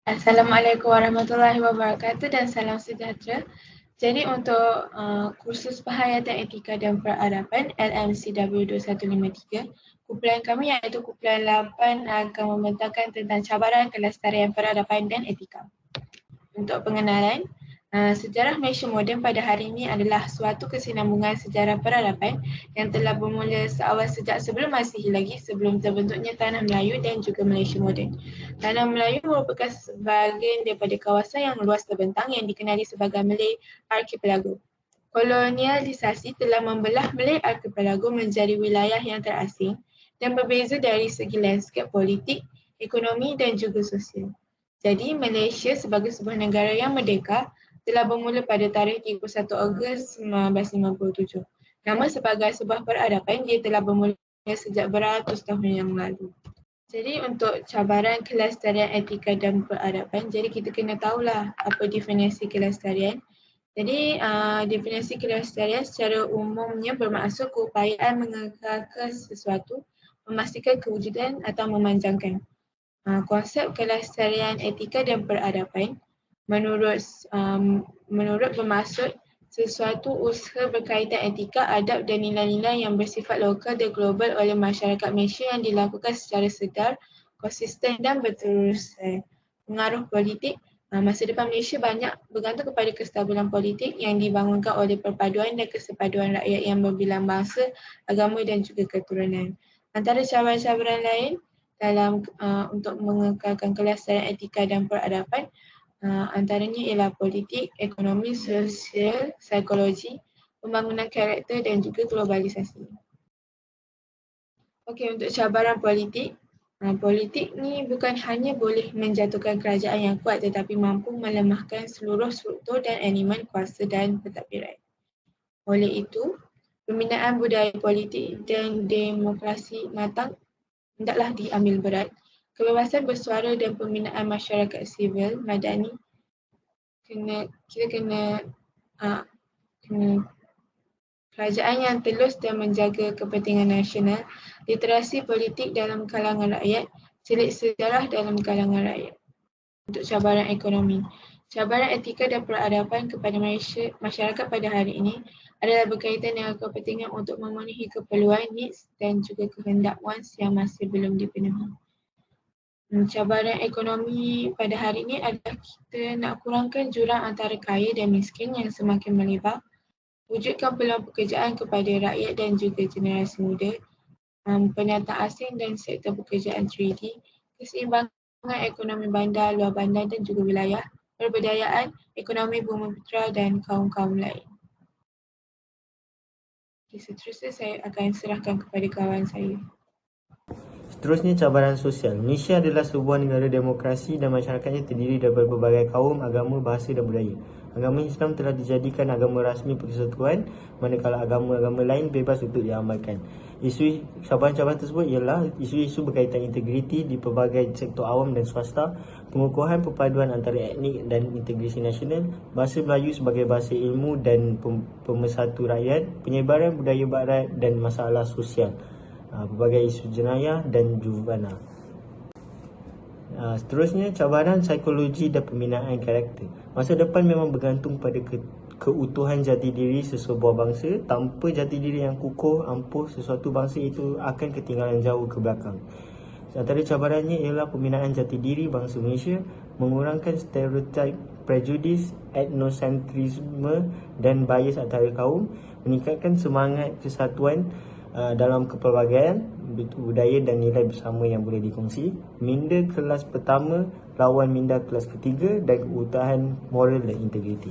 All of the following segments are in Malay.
Assalamualaikum warahmatullahi wabarakatuh dan salam sejahtera. Jadi untuk kursus Penghayatan Etika dan Peradaban LMCW 2153, kumpulan kami iaitu kumpulan 8 akan membentangkan tentang cabaran kelestarian peradaban dan etika. Untuk pengenalan, sejarah Malaysia moden pada hari ini adalah suatu kesinambungan sejarah peradaban yang telah bermula seawal sejak sebelum Masihi lagi, sebelum terbentuknya Tanah Melayu dan juga Malaysia moden. Tanah Melayu merupakan sebahagian daripada kawasan yang luas terbentang yang dikenali sebagai Malay Archipelago. Kolonialisasi telah membelah Malay Archipelago menjadi wilayah yang terasing dan berbeza dari segi lanskap politik, ekonomi dan juga sosial. Jadi Malaysia sebagai sebuah negara yang merdeka telah bermula pada tarikh 31 Ogos 1957. Nama sebagai sebuah peradaban dia telah bermula sejak beratus tahun yang lalu. Jadi untuk cabaran kelestarian etika dan peradaban, jadi kita kena tahulah apa definisi kelestarian. Jadi definisi kelestarian secara umumnya bermaksud keupayaan mengekalkan sesuatu, memastikan kewujudan atau memanjangkan. Konsep kelestarian etika dan peradaban menurut bermaksud sesuatu usaha berkaitan etika, adab dan nilai-nilai yang bersifat lokal dan global oleh masyarakat Malaysia yang dilakukan secara sedar, konsisten dan berterusan. Pengaruh politik, masa depan Malaysia banyak bergantung kepada kestabilan politik yang dibangunkan oleh perpaduan dan kesepaduan rakyat yang berbilang bangsa, agama dan juga keturunan. Antara cabaran-cabaran lain dalam untuk mengekalkan kelestarian etika dan peradaban antaranya ialah politik, ekonomi, sosial, psikologi, pembangunan karakter dan juga globalisasi. Okey, untuk cabaran politik, politik ni bukan hanya boleh menjatuhkan kerajaan yang kuat tetapi mampu melemahkan seluruh struktur dan elemen kuasa dan pentadbiran. Oleh itu, pembinaan budaya politik dan demokrasi matang hendaklah diambil berat. Kebebasan bersuara dan pembinaan masyarakat sivil madani kena kerajaan yang telus dan menjaga kepentingan nasional, literasi politik dalam kalangan rakyat, selit sejarah dalam kalangan rakyat. Untuk cabaran ekonomi, cabaran etika dan peradaban kepada masyarakat pada hari ini adalah berkaitan dengan kepentingan untuk memenuhi keperluan, needs dan juga kehendak wants yang masih belum dipenuhi. Cabaran ekonomi pada hari ini adalah kita nak kurangkan jurang antara kaya dan miskin yang semakin melebar, wujudkan peluang pekerjaan kepada rakyat dan juga generasi muda, pendatang asing dan sektor pekerjaan 3D, keseimbangan ekonomi bandar, luar bandar dan juga wilayah, perbudayaan, ekonomi bumiputera dan kaum-kaum lain. Seterusnya saya akan serahkan kepada kawan saya. Seterusnya, cabaran sosial. Malaysia adalah sebuah negara demokrasi dan masyarakatnya terdiri daripada berbagai kaum, agama, bahasa dan budaya. Agama Islam telah dijadikan agama rasmi persekutuan, manakala agama-agama lain bebas untuk diamalkan. Isu cabaran-cabaran tersebut ialah isu-isu berkaitan integriti di pelbagai sektor awam dan swasta, pengukuhan perpaduan antara etnik dan integriti nasional, bahasa Melayu sebagai bahasa ilmu dan pemersatu rakyat, penyebaran budaya barat dan masalah sosial, berbagai isu jenayah dan jurubana. Seterusnya, cabaran psikologi dan pembinaan karakter. Masa depan memang bergantung pada keutuhan jati diri sesebuah bangsa. Tanpa jati diri yang kukuh, ampuh, sesuatu bangsa itu akan ketinggalan jauh ke belakang. Antara cabarannya ialah pembinaan jati diri bangsa Malaysia, mengurangkan stereotip, prejudis, etnosentrisme dan bias antara kaum, meningkatkan semangat kesatuan dalam kepelbagaian, budaya dan nilai bersama yang boleh dikongsi, minda kelas pertama lawan minda kelas ketiga dan keutuhan moral dan integriti.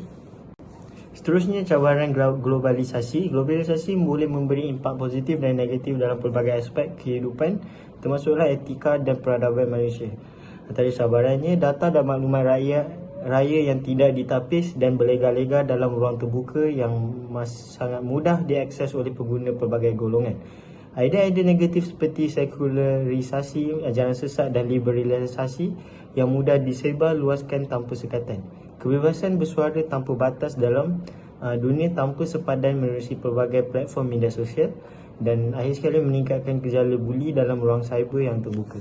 Seterusnya, cabaran globalisasi. Globalisasi boleh memberi impak positif dan negatif dalam pelbagai aspek kehidupan, termasuklah etika dan peradaban Malaysia. Antara cabarannya, data dan maklumat raya yang tidak ditapis dan berlega-lega dalam ruang terbuka yang sangat mudah diakses oleh pengguna pelbagai golongan. Idea-idea negatif seperti sekularisasi, ajaran sesat dan liberalisasi yang mudah disebar luaskan tanpa sekatan. Kebebasan bersuara tanpa batas dalam dunia tanpa sepadan menerusi pelbagai platform media sosial, dan akhir sekali meningkatkan gejala buli dalam ruang cyber yang terbuka.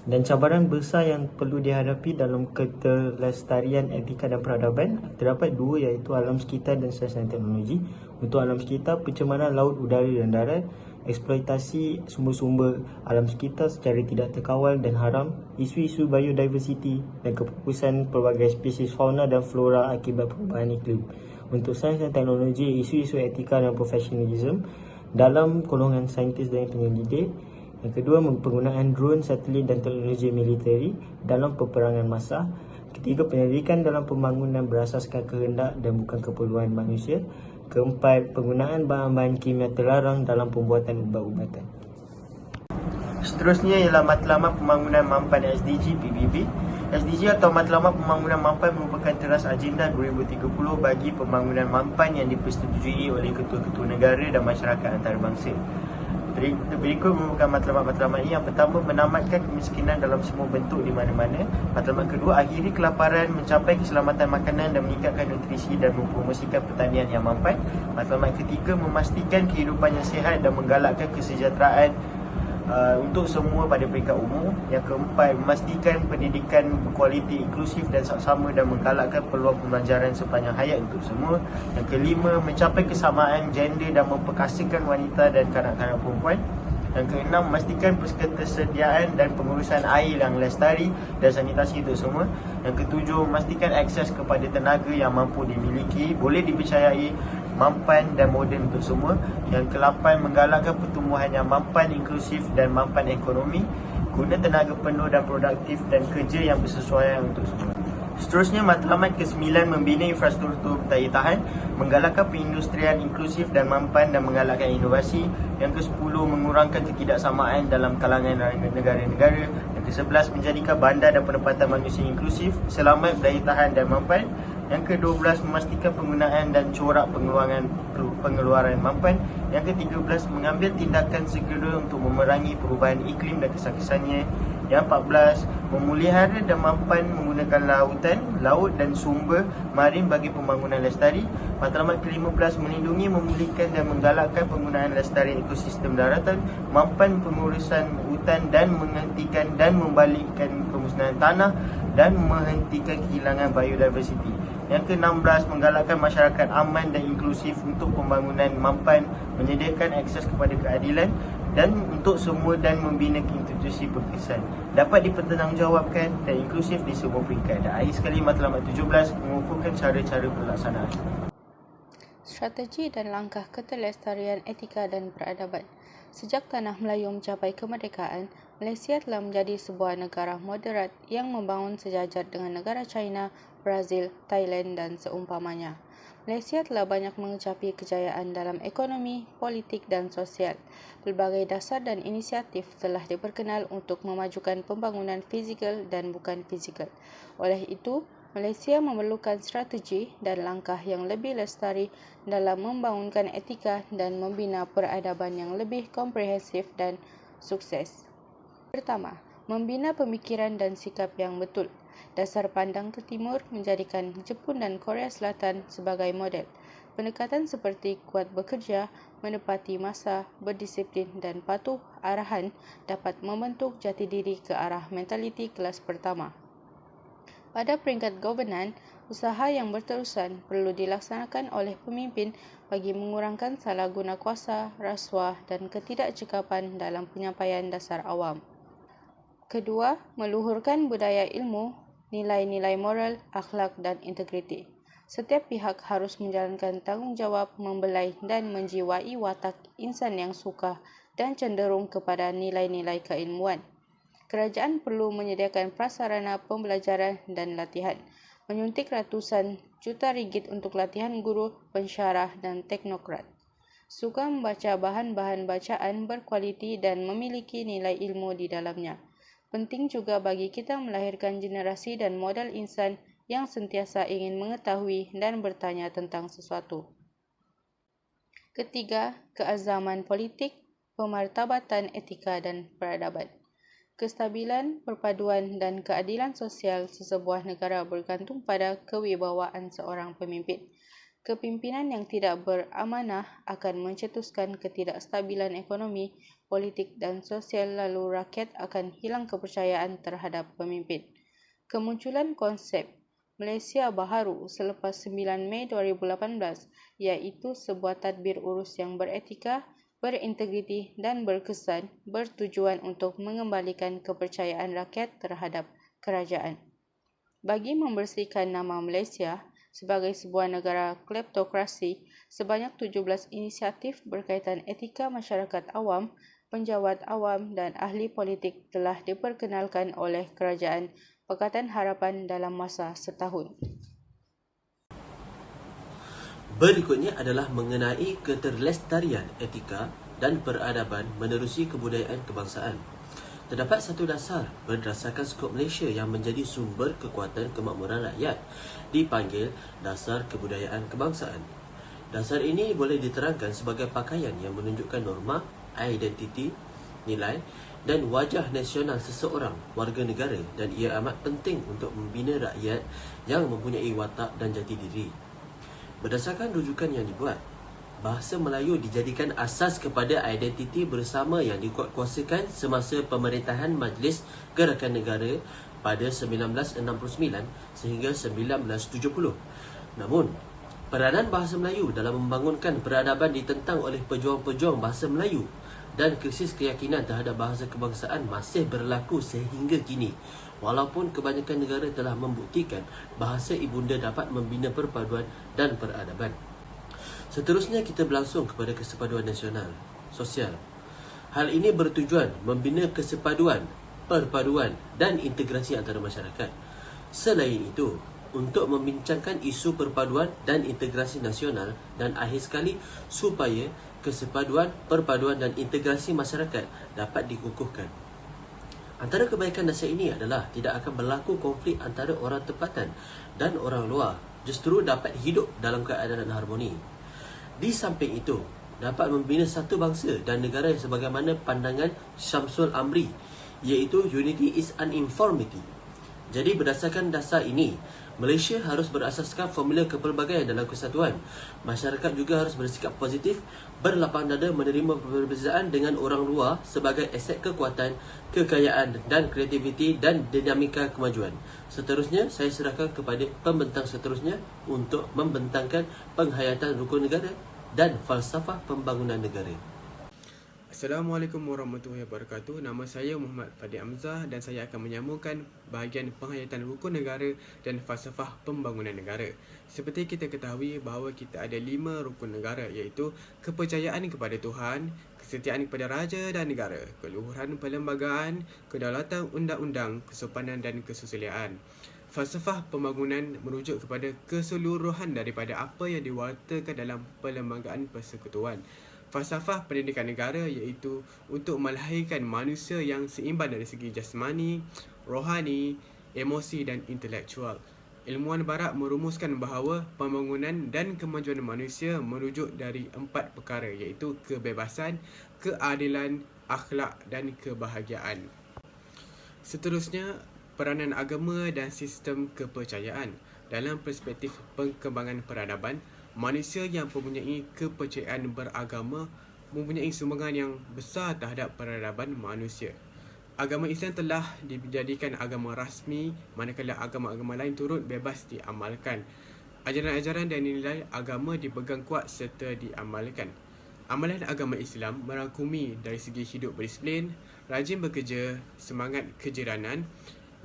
Dan cabaran besar yang perlu dihadapi dalam keterlestarian etika dan peradaban terdapat dua, iaitu alam sekitar dan sains dan teknologi. Untuk alam sekitar, pencemaran laut, udara dan darat, eksploitasi sumber-sumber alam sekitar secara tidak terkawal dan haram, isu-isu biodiversity dan kepupusan pelbagai spesies fauna dan flora akibat perubahan iklim. Untuk sains dan teknologi, isu-isu etika dan profesionalism dalam golongan saintis dan penyelidik. Yang kedua, penggunaan drone, satelit dan teknologi militeri dalam peperangan massa. Ketiga, penyelidikan dalam pembangunan berasaskan kehendak dan bukan keperluan manusia. Keempat, penggunaan bahan-bahan kimia terlarang dalam pembuatan ubat-ubatan. Seterusnya ialah matlamat pembangunan mampan SDG PBB. SDG atau matlamat pembangunan mampan merupakan teras agenda 2030 bagi pembangunan mampan yang dipersetujui oleh ketua-ketua negara dan masyarakat antarabangsa. Berikut merupakan matlamat-matlamat ini. Yang pertama, menamatkan kemiskinan dalam semua bentuk di mana-mana. Matlamat kedua, akhiri kelaparan, mencapai keselamatan makanan dan meningkatkan nutrisi dan mempromosikan pertanian yang mampan. Matlamat ketiga, memastikan kehidupan yang sihat dan menggalakkan kesejahteraan untuk semua pada peringkat umum. Yang keempat, memastikan pendidikan berkualiti, inklusif dan saksama dan menggalakkan peluang pembelajaran sepanjang hayat untuk semua. Yang kelima, mencapai kesamaan gender dan memperkasakan wanita dan kanak-kanak perempuan. Yang keenam, memastikan ketersediaan dan pengurusan air yang lestari dan sanitasi untuk semua. Yang ketujuh, memastikan akses kepada tenaga yang mampu dimiliki, boleh dipercayai, mampan dan moden untuk semua. Yang ke-8, menggalakkan pertumbuhan yang mampan, inklusif dan mampan ekonomi, guna tenaga penuh dan produktif dan kerja yang bersesuaian untuk semua. Seterusnya, matlamat ke-9, membina infrastruktur daya tahan, menggalakkan perindustrian inklusif dan mampan dan menggalakkan inovasi. Yang ke-10, mengurangkan ketidaksamaan dalam kalangan negara-negara. Yang ke-11, menjadikan bandar dan penempatan manusia inklusif, selamat, daya tahan dan mampan. Yang ke-12, memastikan penggunaan dan corak pengeluaran mampan. Yang ke-13, mengambil tindakan segera untuk memerangi perubahan iklim dan kesan-kesannya. Yang 14, memelihara dan mampan menggunakan lautan, laut dan sumber marin bagi pembangunan lestari. Matlamat ke-15, melindungi, memulihkan dan menggalakkan penggunaan lestari ekosistem daratan, mampan pengurusan hutan dan menghentikan dan membalikkan kemusnahan tanah dan menghentikan kehilangan biodiversiti. Yang ke-16, menggalakkan masyarakat aman dan inklusif untuk pembangunan mampan, menyediakan akses kepada keadilan dan untuk semua dan membina institusi berkesan, dapat dipertanggungjawabkan dan inklusif di semua peringkat. Dan akhir sekali, matlamat 17, mengukuhkan cara-cara pelaksanaan. Strategi dan langkah keterlestarian etika dan peradaban. Sejak tanah Melayu mencapai kemerdekaan, Malaysia telah menjadi sebuah negara moderat yang membangun sejajar dengan negara China, Brazil, Thailand dan seumpamanya. Malaysia telah banyak mengecapi kejayaan dalam ekonomi, politik dan sosial. Pelbagai dasar dan inisiatif telah diperkenal untuk memajukan pembangunan fizikal dan bukan fizikal. Oleh itu, Malaysia memerlukan strategi dan langkah yang lebih lestari dalam membangunkan etika dan membina peradaban yang lebih komprehensif dan sukses. Pertama, membina pemikiran dan sikap yang betul. Dasar pandang Timur menjadikan Jepun dan Korea Selatan sebagai model. Pendekatan seperti kuat bekerja, menepati masa, berdisiplin dan patuh arahan dapat membentuk jati diri ke arah mentaliti kelas pertama. Pada peringkat governan, usaha yang berterusan perlu dilaksanakan oleh pemimpin bagi mengurangkan salah guna kuasa, rasuah dan ketidakcekapan dalam penyampaian dasar awam. Kedua, meluhurkan budaya ilmu, nilai-nilai moral, akhlak dan integriti. Setiap pihak harus menjalankan tanggungjawab membelai dan menjiwai watak insan yang suka dan cenderung kepada nilai-nilai keilmuan. Kerajaan perlu menyediakan prasarana pembelajaran dan latihan, menyuntik ratusan juta ringgit untuk latihan guru, pensyarah dan teknokrat. Suka membaca bahan-bahan bacaan berkualiti dan memiliki nilai ilmu di dalamnya. Penting juga bagi kita melahirkan generasi dan model insan yang sentiasa ingin mengetahui dan bertanya tentang sesuatu. Ketiga, keazaman politik, pemartabatan etika dan peradaban. Kestabilan, perpaduan dan keadilan sosial sesebuah negara bergantung pada kewibawaan seorang pemimpin. Kepimpinan yang tidak beramanah akan mencetuskan ketidakstabilan ekonomi, politik dan sosial, lalu rakyat akan hilang kepercayaan terhadap pemimpin. Kemunculan konsep Malaysia Baharu selepas 9 Mei 2018 iaitu sebuah tadbir urus yang beretika, berintegriti dan berkesan, bertujuan untuk mengembalikan kepercayaan rakyat terhadap kerajaan. Bagi membersihkan nama Malaysia sebagai sebuah negara kleptokrasi, sebanyak 17 inisiatif berkaitan etika masyarakat awam, penjawat awam dan ahli politik telah diperkenalkan oleh Kerajaan Pakatan Harapan dalam masa setahun. Berikutnya adalah mengenai keterlestarian etika dan peradaban menerusi kebudayaan kebangsaan. Terdapat satu dasar berdasarkan skop Malaysia yang menjadi sumber kekuatan kemakmuran rakyat, dipanggil Dasar Kebudayaan Kebangsaan. Dasar ini boleh diterangkan sebagai pakaian yang menunjukkan norma, identiti, nilai dan wajah nasional seseorang warga negara, dan ia amat penting untuk membina rakyat yang mempunyai watak dan jati diri. Berdasarkan rujukan yang dibuat, bahasa Melayu dijadikan asas kepada identiti bersama yang dikuatkuasakan semasa pemerintahan Majlis Gerakan Negara pada 1969 sehingga 1970. Namun, peranan bahasa Melayu dalam membangunkan peradaban ditentang oleh pejuang-pejuang bahasa Melayu, dan krisis keyakinan terhadap bahasa kebangsaan masih berlaku sehingga kini, walaupun kebanyakan negara telah membuktikan bahasa ibunda dapat membina perpaduan dan peradaban. Seterusnya kita berlangsung kepada kesepaduan nasional, sosial. Hal ini bertujuan membina kesepaduan, perpaduan dan integrasi antara masyarakat. Selain itu, untuk membincangkan isu perpaduan dan integrasi nasional, dan akhir sekali supaya kesepaduan, perpaduan dan integrasi masyarakat dapat dikukuhkan. Antara kebaikan dasar ini adalah tidak akan berlaku konflik antara orang tempatan dan orang luar, justru dapat hidup dalam keadaan harmoni. Di samping itu, dapat membina satu bangsa dan negara sebagaimana pandangan Syamsul Amri, iaitu unity is uniformity. Jadi berdasarkan dasar ini, Malaysia harus berasaskan formula kepelbagaian dalam kesatuan. Masyarakat juga harus bersikap positif, berlapang dada menerima perbezaan dengan orang luar sebagai aset kekuatan, kekayaan dan kreativiti dan dinamika kemajuan. Seterusnya, saya serahkan kepada pembentang seterusnya untuk membentangkan penghayatan rukun negara dan falsafah pembangunan negara. Assalamualaikum warahmatullahi wabarakatuh. Nama saya Muhammad Fadil Amzah dan saya akan menyambungkan bahagian penghayatan rukun negara dan falsafah pembangunan negara. Seperti kita ketahui bahawa kita ada 5 rukun negara, iaitu kepercayaan kepada Tuhan, kesetiaan kepada raja dan negara, keluhuran perlembagaan, kedaulatan undang-undang, kesopanan dan kesusilaan. Falsafah pembangunan merujuk kepada keseluruhan daripada apa yang diwartakan dalam perlembagaan persekutuan. Falsafah pendidikan negara iaitu untuk melahirkan manusia yang seimbang dari segi jasmani, rohani, emosi dan intelektual. Ilmuwan barat merumuskan bahawa pembangunan dan kemajuan manusia merujuk dari 4 perkara, iaitu kebebasan, keadilan, akhlak dan kebahagiaan. Seterusnya, peranan agama dan sistem kepercayaan. Dalam perspektif perkembangan peradaban, manusia yang mempunyai kepercayaan beragama mempunyai sumbangan yang besar terhadap peradaban manusia. Agama Islam telah dijadikan agama rasmi, manakala agama-agama lain turut bebas diamalkan. Ajaran-ajaran dan nilai agama dipegang kuat serta diamalkan. Amalan agama Islam merangkumi dari segi hidup berdisiplin, rajin bekerja, semangat kejiranan,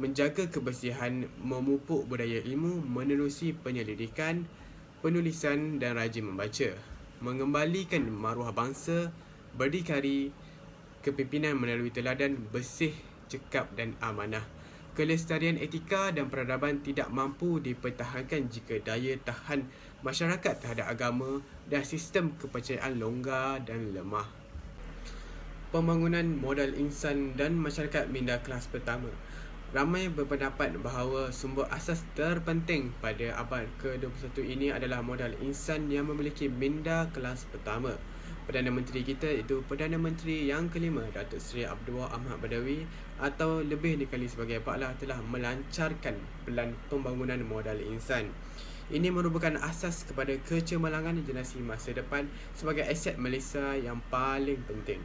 menjaga kebersihan, memupuk budaya ilmu, menerusi penyelidikan, penulisan dan rajin membaca, mengembalikan maruah bangsa, berdikari, kepimpinan melalui teladan, bersih, cekap dan amanah. Kelestarian etika dan peradaban tidak mampu dipertahankan jika daya tahan masyarakat terhadap agama dan sistem kepercayaan longgar dan lemah. Pembangunan modal insan dan masyarakat minda kelas pertama. Ramai berpendapat bahawa sumber asas terpenting pada abad ke-21 ini adalah modal insan yang memiliki minda kelas pertama. Perdana Menteri kita iaitu Perdana Menteri yang kelima, Datuk Seri Abdullah Ahmad Badawi atau lebih dikenali sebagai Pak Lah, telah melancarkan pelan pembangunan modal insan. Ini merupakan asas kepada kecemerlangan generasi masa depan sebagai aset Malaysia yang paling penting.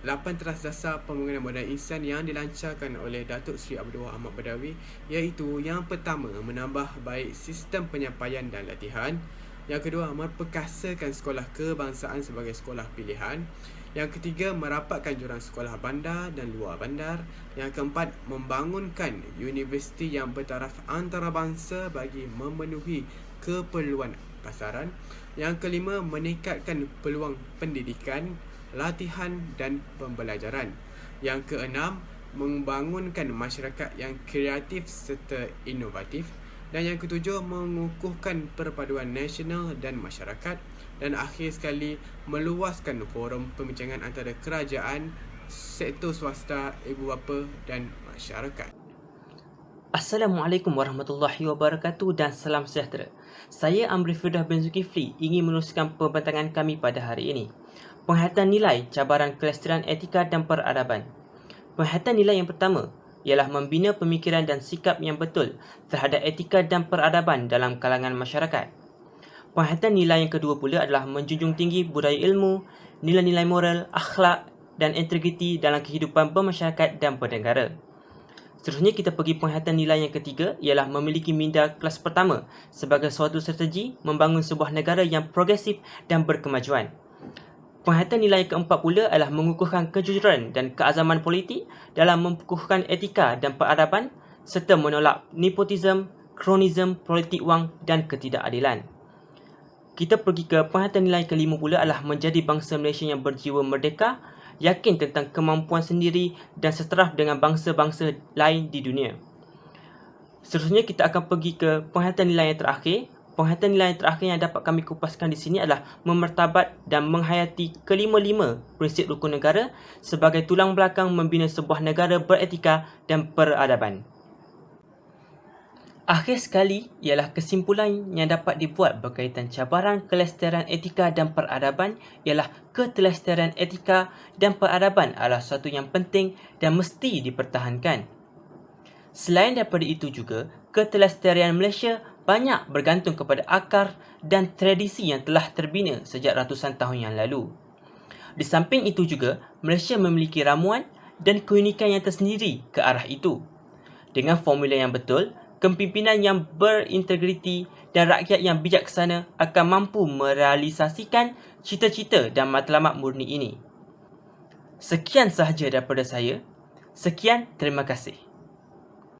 8 teras dasar pembangunan moden insan yang dilancarkan oleh Datuk Seri Abdul Wahab Ahmad Badawi, iaitu yang pertama, menambah baik sistem penyampaian dan latihan. Yang kedua, memperkasakan sekolah kebangsaan sebagai sekolah pilihan. Yang ketiga, merapatkan jurang sekolah bandar dan luar bandar. Yang keempat, membangunkan universiti yang bertaraf antarabangsa bagi memenuhi keperluan pasaran. Yang kelima, meningkatkan peluang pendidikan, latihan dan pembelajaran. Yang keenam, membangunkan masyarakat yang kreatif serta inovatif. Dan yang ketujuh, mengukuhkan perpaduan nasional dan masyarakat. Dan akhir sekali, meluaskan forum pembincangan antara kerajaan, sektor swasta, ibu bapa dan masyarakat. Assalamualaikum warahmatullahi wabarakatuh dan salam sejahtera. Saya Amri Firdah bin Zulkifli ingin meneruskan pembentangan kami pada hari ini. Penghayatan nilai cabaran kelestarian etika dan peradaban. Penghayatan nilai yang pertama ialah membina pemikiran dan sikap yang betul terhadap etika dan peradaban dalam kalangan masyarakat. Penghayatan nilai yang kedua pula adalah menjunjung tinggi budaya ilmu, nilai-nilai moral, akhlak dan integriti dalam kehidupan bermasyarakat dan bernegara. Seterusnya kita pergi penghayatan nilai yang ketiga ialah memiliki minda kelas pertama sebagai suatu strategi membangun sebuah negara yang progresif dan berkemajuan. Penghayatan nilai keempat pula adalah mengukuhkan kejujuran dan keazaman politik dalam mengukuhkan etika dan peradaban serta menolak nepotisme, kronisme, politik wang dan ketidakadilan. Kita pergi ke penghayatan nilai kelima pula adalah menjadi bangsa Malaysia yang berjiwa merdeka, yakin tentang kemampuan sendiri dan setaraf dengan bangsa-bangsa lain di dunia. Seterusnya kita akan pergi ke penghayatan nilai yang terakhir. Penghayatan nilai yang terakhir yang dapat kami kupaskan di sini adalah memertabat dan menghayati kelima-lima prinsip rukun negara sebagai tulang belakang membina sebuah negara beretika dan peradaban. Akhir sekali ialah kesimpulan yang dapat dibuat berkaitan cabaran kelestarian etika dan peradaban ialah kelestarian etika dan peradaban adalah sesuatu yang penting dan mesti dipertahankan. Selain daripada itu juga, kelestarian Malaysia banyak bergantung kepada akar dan tradisi yang telah terbina sejak ratusan tahun yang lalu. Di samping itu juga, Malaysia memiliki ramuan dan keunikan yang tersendiri ke arah itu. Dengan formula yang betul, kepimpinan yang berintegriti dan rakyat yang bijaksana akan mampu merealisasikan cita-cita dan matlamat murni ini. Sekian sahaja daripada saya. Sekian, terima kasih.